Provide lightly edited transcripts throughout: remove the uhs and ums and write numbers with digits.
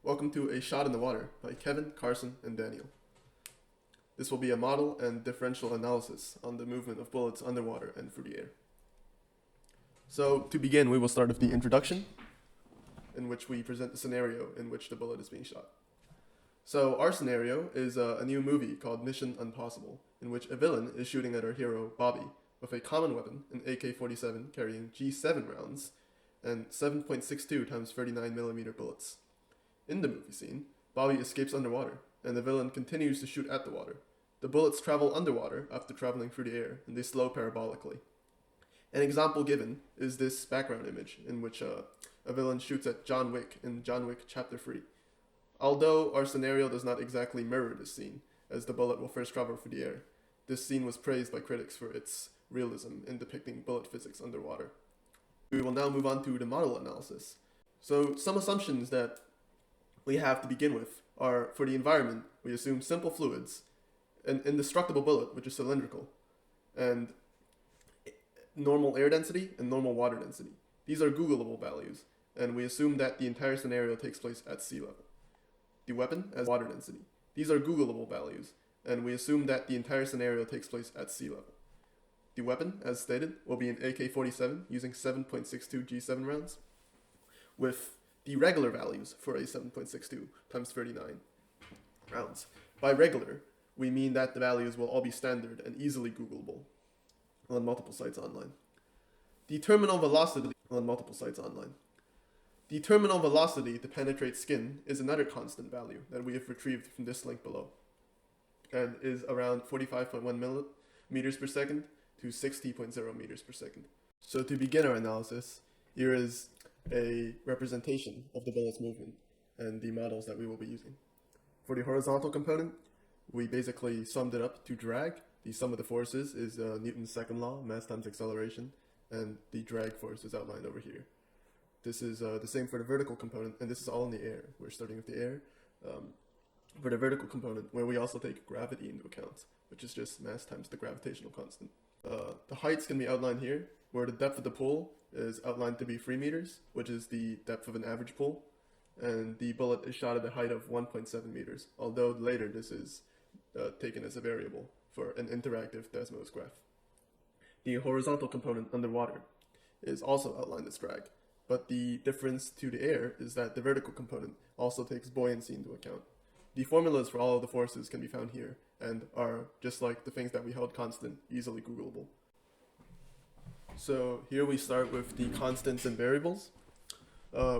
Welcome to A Shot in the Water by Kevin, Carson, and Daniel. This will be a model and differential analysis on the movement of bullets underwater and through the air. So to begin, we will start with the introduction, in which we present the scenario in which the bullet is being shot. So our scenario is a new movie called Mission Impossible, in which a villain is shooting at our hero, Bobby, with a common weapon, an AK-47 carrying G7 rounds and 7.62 times 39mm bullets. In the movie scene, Bobby escapes underwater, and the villain continues to shoot at the water. The bullets travel underwater after traveling through the air, and they slow parabolically. An example given is this background image, in which a villain shoots at John Wick in John Wick Chapter 3. Although our scenario does not exactly mirror this scene, as the bullet will first travel through the air, this scene was praised by critics for its realism in depicting bullet physics underwater. We will now move on to the model analysis. So some assumptions that we have to begin with are, for the environment, we assume simple fluids, an indestructible bullet, which is cylindrical, and normal air density and normal water density. These are Googleable values, and we assume that the entire scenario takes place at sea level. The weapon as water density. These are Googleable values, and we assume that the entire scenario takes place at sea level. The weapon, as stated, will be an AK-47 using 7.62 G7 rounds, with the regular values for a 7.62 times 39 rounds. By regular, we mean that the values will all be standard and easily Googleable on multiple sites online. The terminal velocity on multiple sites online. The terminal velocity to penetrate skin is another constant value that we have retrieved from this link below, and is around 45.1 millimeters per second to 60.0 meters per second. So to begin our analysis, here is a representation of the bullet's movement and the models that we will be using. For the horizontal component, we basically summed it up to drag. The sum of the forces is Newton's second law, mass times acceleration, and the drag force is outlined over here. This is the same for the vertical component, and this is all in the air. We're starting with the air. For the vertical component, where we also take gravity into account, which is just mass times the gravitational constant. The heights can be outlined here, where the depth of the pool is outlined to be 3 meters, which is the depth of an average pool, and the bullet is shot at a height of 1.7 meters, although later this is taken as a variable for an interactive Desmos graph. The horizontal component underwater is also outlined as drag, but the difference to the air is that the vertical component also takes buoyancy into account. The formulas for all of the forces can be found here, and are, just like the things that we held constant, easily Googleable. So here we start with the constants and variables.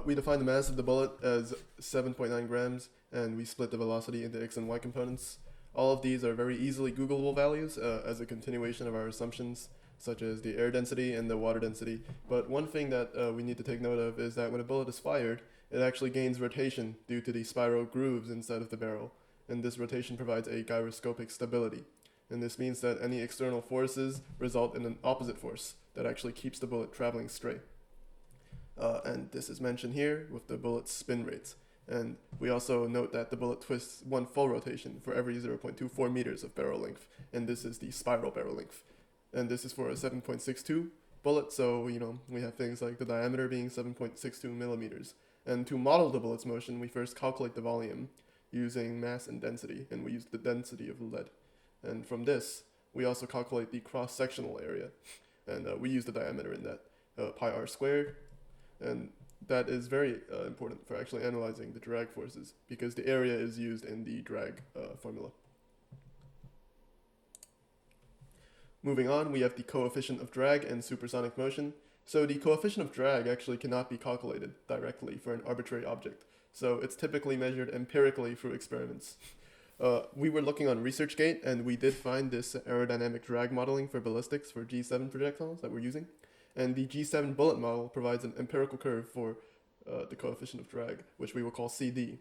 We define the mass of the bullet as 7.9 grams, and we split the velocity into x and y components. All of these are very easily Googleable values as a continuation of our assumptions, such as the air density and the water density. But one thing that we need to take note of is that when a bullet is fired, it actually gains rotation due to the spiral grooves inside of the barrel, and this rotation provides a gyroscopic stability. And this means that any external forces result in an opposite force that actually keeps the bullet traveling straight. And this is mentioned here with the bullet's spin rates. And we also note that the bullet twists one full rotation for every 0.24 meters of barrel length, and this is the spiral barrel length. And this is for a 7.62 bullet, so we have things like the diameter being 7.62 millimeters. And to model the bullet's motion, we first calculate the volume using mass and density, and we use the density of lead. And from this, we also calculate the cross-sectional area, and we use the diameter in that, pi r squared, and that is very important for actually analyzing the drag forces, because the area is used in the drag formula. Moving on, we have the coefficient of drag and supersonic motion. So the coefficient of drag actually cannot be calculated directly for an arbitrary object, so it's typically measured empirically through experiments. We were looking on ResearchGate, and we did find this aerodynamic drag modeling for ballistics for G7 projectiles that we're using. And the G7 bullet model provides an empirical curve for the coefficient of drag, which we will call CD,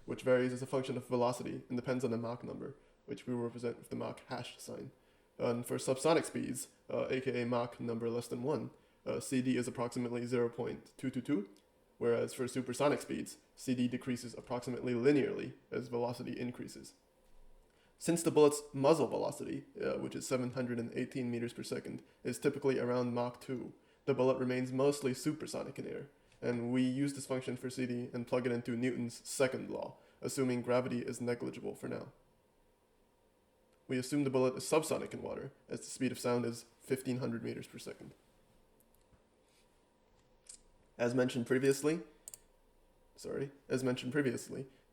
which varies as a function of velocity and depends on the Mach number, which we will represent with the Mach hash sign. And for subsonic speeds, aka Mach number less than 1, CD is approximately 0.222, whereas for supersonic speeds, CD decreases approximately linearly as velocity increases. Since the bullet's muzzle velocity, which is 718 meters per second, is typically around Mach 2, the bullet remains mostly supersonic in air, And we use this function for CD and plug it into Newton's second law, assuming gravity is negligible for now. We assume the bullet is subsonic in water, as the speed of sound is 1500 meters per second. As mentioned previously,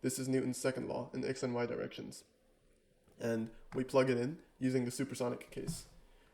this is Newton's second law in x and y directions. And we plug it in using the supersonic case.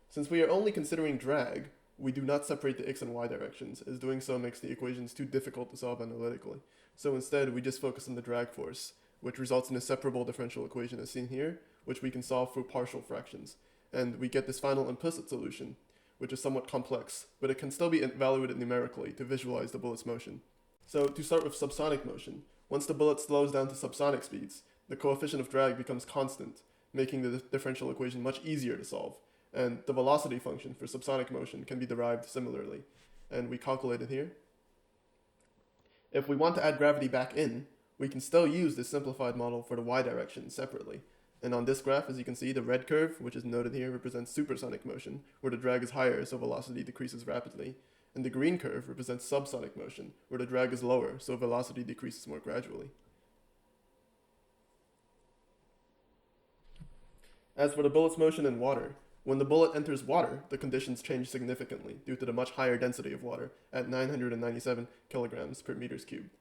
Since we are only considering drag, we do not separate the x and y directions, as doing so makes the equations too difficult to solve analytically. So instead, we just focus on the drag force, which results in a separable differential equation as seen here, which we can solve through partial fractions. And we get this final implicit solution, which is somewhat complex, but it can still be evaluated numerically to visualize the bullet's motion. So to start with subsonic motion, once the bullet slows down to subsonic speeds, the coefficient of drag becomes constant, making the differential equation much easier to solve. And the velocity function for subsonic motion can be derived similarly, and we calculate it here. If we want to add gravity back in, we can still use this simplified model for the y direction separately. And on this graph, as you can see, the red curve, which is noted here, represents supersonic motion, where the drag is higher, so velocity decreases rapidly. And the green curve represents subsonic motion, where the drag is lower, so velocity decreases more gradually. As for the bullet's motion in water, when the bullet enters water, the conditions change significantly due to the much higher density of water at 997 kilograms per meters cubed.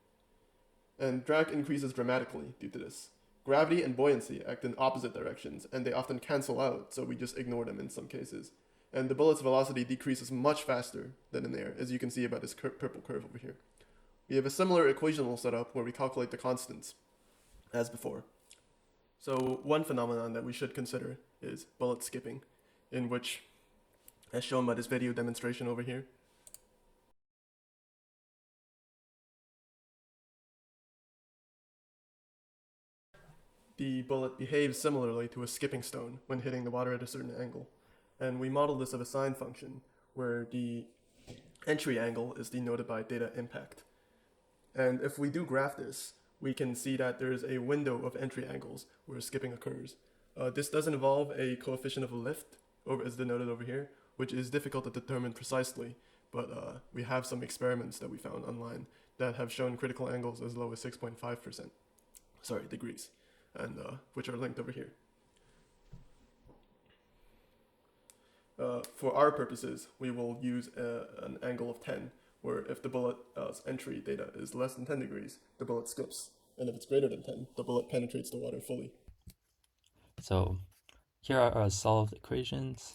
And drag increases dramatically due to this. Gravity and buoyancy act in opposite directions, and they often cancel out, so we just ignore them in some cases. And the bullet's velocity decreases much faster than in air, as you can see by this purple curve over here. We have a similar equational setup where we calculate the constants, as before. So one phenomenon that we should consider is bullet skipping, in which, as shown by this video demonstration over here, the bullet behaves similarly to a skipping stone when hitting the water at a certain angle. And we model this of a sine function, where the entry angle is denoted by theta impact. And if we do graph this, we can see that there is a window of entry angles where skipping occurs. This does involve a coefficient of lift, as denoted over here, which is difficult to determine precisely, but we have some experiments that we found online that have shown critical angles as low as 6.5%, degrees, and which are linked over here. For our purposes, we will use an angle of 10, where if the bullet's entry theta is less than 10 degrees, the bullet skips, and if it's greater than 10, the bullet penetrates the water fully. So here are our solved equations,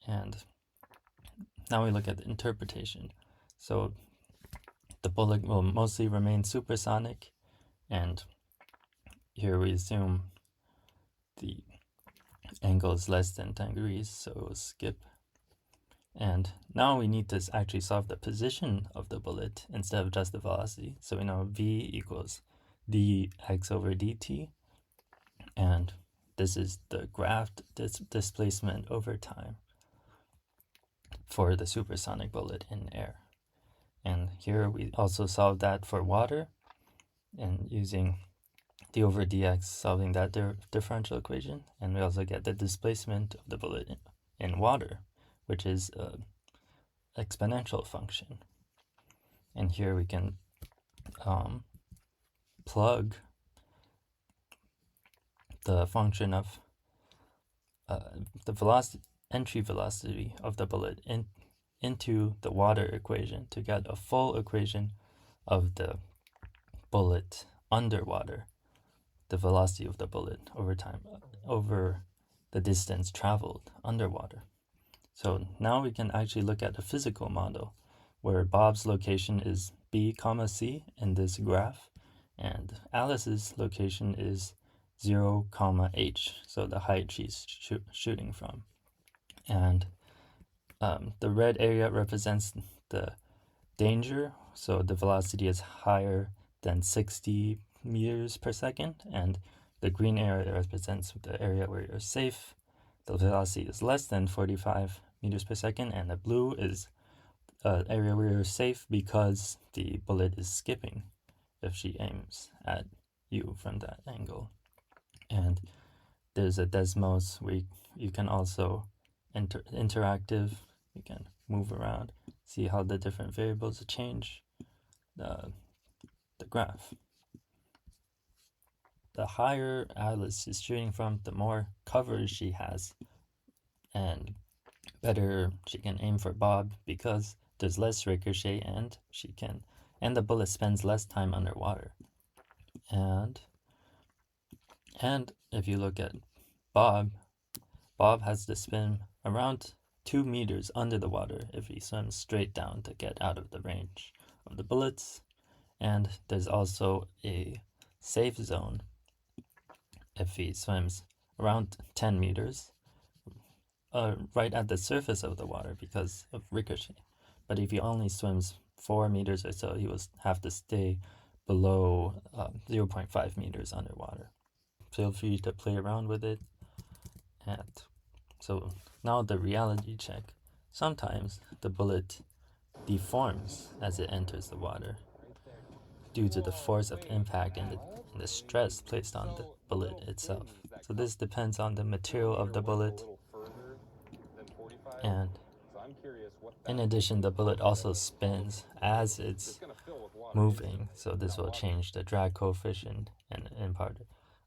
and now we look at the interpretation. So the bullet will mostly remain supersonic, and here we assume the angle is less than 10 degrees, so we'll skip. And now we need to actually solve the position of the bullet instead of just the velocity. So we know v equals dx over dt, and this is the graphed displacement over time for the supersonic bullet in air. And here we also solve that for water, and using d over dx, solving that differential equation. And we also get the displacement of the bullet in water, which is an exponential function. And here we can plug the function of the entry velocity of the bullet into the water equation to get a full equation of the bullet underwater, the velocity of the bullet over time, over the distance traveled underwater. So now we can actually look at a physical model where Bob's location is B, C in this graph, and Alice's location is 0, H, so the height she's shooting from. And the red area represents the danger, so the velocity is higher than 60 meters per second, and the green area represents the area where you're safe. The velocity is less than 45 meters per second, and the blue is an area where you're safe because the bullet is skipping if she aims at you from that angle. And there's a Desmos where you can also interactive We can move around, see how the different variables change the graph. The higher Alice is shooting from, the more cover she has, and better she can aim for Bob because there's less ricochet and the bullet spends less time underwater. And if you look at Bob has to swim around 2 meters under the water if he swims straight down to get out of the range of the bullets. And there's also a safe zone if he swims around 10 meters right at the surface of the water because of ricochet. But if he only swims 4 meters or so, he will have to stay below 0.5 meters underwater. Feel free to play around with it. And so now the reality check. Sometimes the bullet deforms as it enters the water due to the force of impact and the stress placed on the bullet itself. So this depends on the material of the bullet. And in addition, the bullet also spins as it's moving, so this will change the drag coefficient and impart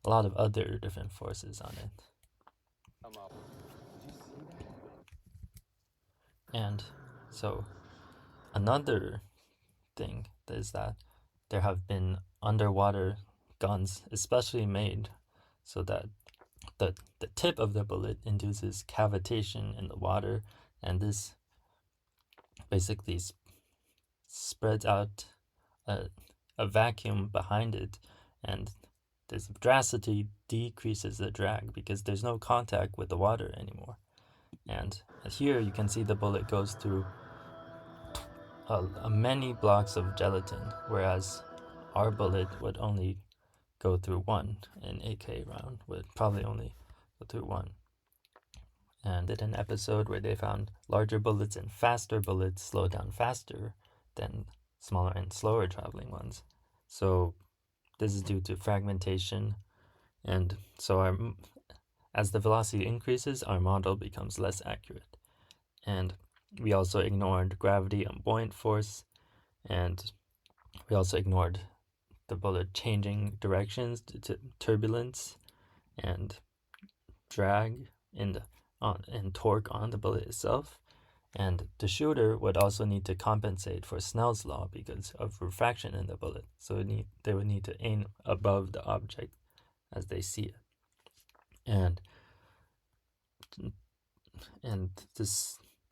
a lot of other different forces on it. And so another thing is that there have been underwater guns especially made so that the tip of the bullet induces cavitation in the water, and this basically spreads out a vacuum behind it, and this drastically decreases the drag because there's no contact with the water anymore. And here you can see the bullet goes through many blocks of gelatin, whereas our bullet would only go through one. An AK round would probably only go through one. And did an episode where they found larger bullets and faster bullets slow down faster than smaller and slower traveling ones. So this is due to fragmentation, and so as the velocity increases, our model becomes less accurate. And we also ignored gravity and buoyant force, and we also ignored the bullet changing directions due to turbulence and drag and torque on the bullet itself. And the shooter would also need to compensate for Snell's law because of refraction in the bullet. So they would need to aim above the object as they see it. And the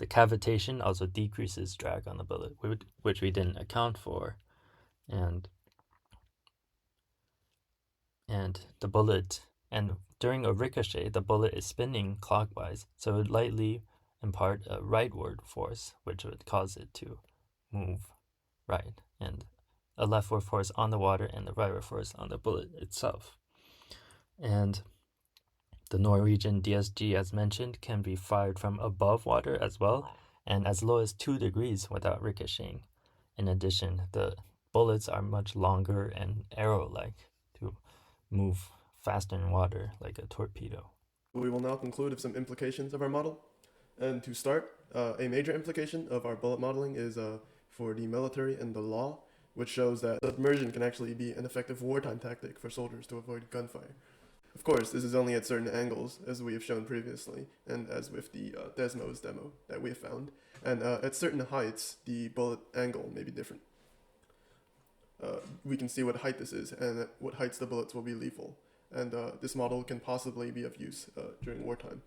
cavitation also decreases drag on the bullet, which we didn't account for. And the bullet, and during a ricochet, the bullet is spinning clockwise, so it would lightly impart a rightward force, which would cause it to move right, and a leftward force on the water and the rightward force on the bullet itself. And the Norwegian DSG, as mentioned, can be fired from above water as well, and as low as 2 degrees without ricocheting. In addition, the bullets are much longer and arrow-like to move faster in water like a torpedo. We will now conclude with some implications of our model. And to start, a major implication of our bullet modeling is for the military and the law, which shows that submersion can actually be an effective wartime tactic for soldiers to avoid gunfire. Of course, this is only at certain angles, as we have shown previously, and as with the Desmos demo that we have found. And at certain heights, the bullet angle may be different. We can see what height this is, and at what heights the bullets will be lethal. And this model can possibly be of use during wartime.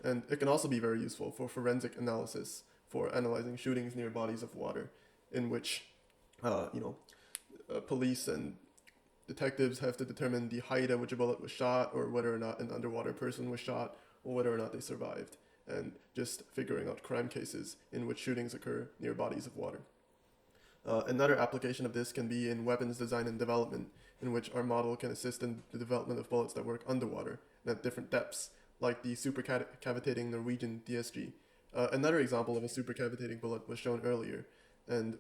And it can also be very useful for forensic analysis, for analyzing shootings near bodies of water, in which, police and detectives have to determine the height at which a bullet was shot, or whether or not an underwater person was shot, or whether or not they survived, and just figuring out crime cases in which shootings occur near bodies of water. Another application of this can be in weapons design and development, in which our model can assist in the development of bullets that work underwater and at different depths, like the supercavitating Norwegian DSG. Another example of a supercavitating bullet was shown earlier, and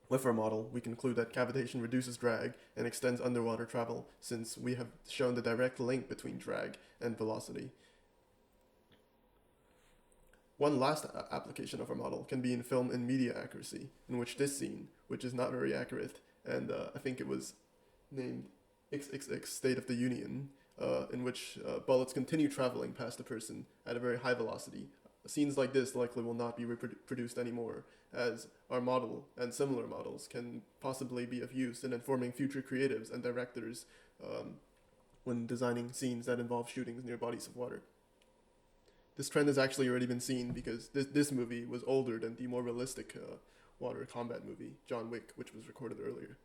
with our model, we conclude that cavitation reduces drag and extends underwater travel, since we have shown the direct link between drag and velocity. One last application of our model can be in film and media accuracy, in which this scene, which is not very accurate, and I think it was named XXX State of the Union, in which bullets continue traveling past a person at a very high velocity. Scenes like this likely will not be reproduced anymore, as our model and similar models can possibly be of use in informing future creatives and directors when designing scenes that involve shootings near bodies of water. This trend has actually already been seen because this movie was older than the more realistic water combat movie, John Wick, which was recorded earlier.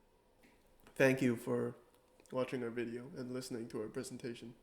Thank you for watching our video and listening to our presentation.